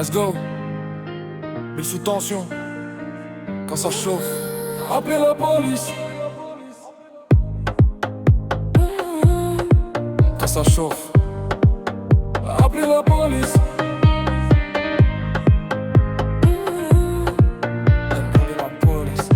Let's go. Mais sous tension, quand ça chauffe, appelez la police. Quand ça chauffe, appelez la police. Appelez la police.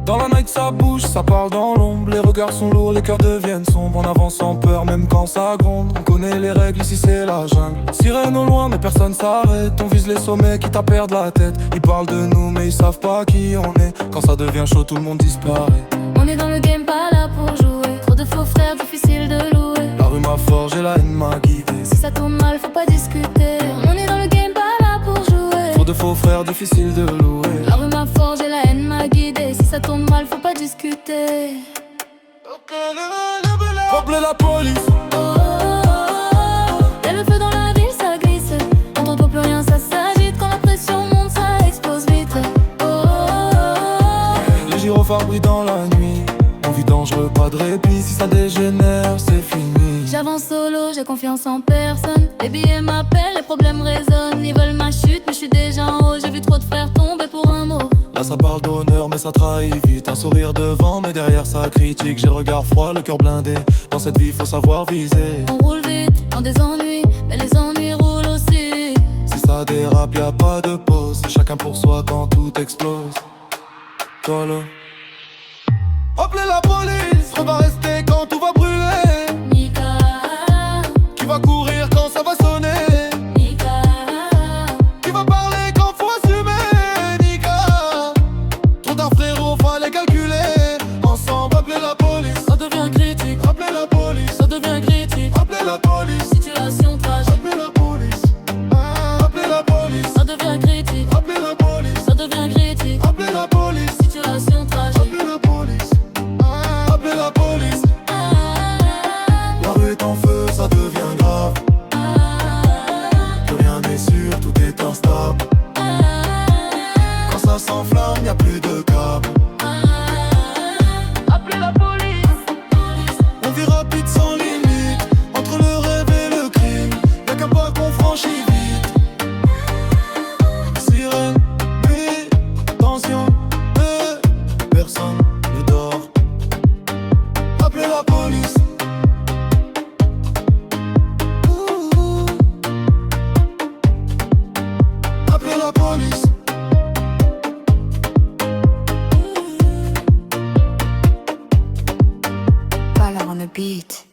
Dans la night ça bouge, ça parle dans l'ombre. Les regards sont lourds, les cœurs deviennent sombres. On avance sans peur, même quand ça gronde. On connaît les règles, ici c'est la jungle. Sirène au loin, mais personne s'arrête. On vise les sommets, quitte à perdre la tête. Ils parlent de nous, mais ils savent pas qui on est. Quand ça devient chaud, tout le monde disparaît. On est dans le game, pas là pour jouer. Trop de faux frères, difficile de louer. La rue m'a forgé, la haine m'a guidé. Si ça tourne mal, faut pas discuter. On est dans le game, pas là pour jouer. Trop de faux frères, difficile de louer. La rue m'a forgé, la haine m'a guidé. Si ça tourne mal, faut pas discuter. Appelez la police. Oh, oh, oh. Y'a le feu dans la ville, ça glisse. On n'entend plus rien, ça s'agite. Quand la pression monte, ça explose vite. Oh, oh, oh. Les gyrophares brillent dans la nuit. On vit dangereux, pas de répit. Si ça dégénère, c'est fini. J'avance solo, j'ai confiance en personne. Les billets m'appellent, les problèmes résonnent. Ils veulent ma chute, mais je suis déjà en haut. J'ai vu trop de frères tomber pour un mot. Là ça parle d'honneur mais ça trahit vite. Un sourire devant mais derrière ça critique. J'ai le regard froid, le cœur blindé. Dans cette vie faut savoir viser. On roule vite, dans des ennuis, mais les ennuis roulent aussi. Si ça dérape y'a pas de pause. C'est chacun pour soi quand tout explose. Voilà. Appelez la police, on va rester quand tout va brûler. Nika, Qui va courir quand ça va sonner? Nika, Qui va parler quand faut assumer? Nika. Trop tard frérot, fallait calculer. Ensemble, appelez la police. ça devient critique, Appelez la police. ça devient critique. Appelez la police. Situation tragique, Appelez la police. Appelez la police. ça devient critique, Appelez la police. ça devient critique. Appelez la police. Situation tragique. Appelez la police. Appelez la police. La rue est en feu, ça devient grave. Plus rien n'est sûr, tout est instable. Quand ça s'enflamme, y'a plus de câble. Appelez la police. On vit rapide sans limite. Entre le rêve et le crime, y'a qu'un pas qu'on franchit vite. Sirène, nuit, tension, personne ne dort. Appelez la police. Appelez la police. Valor on the beat.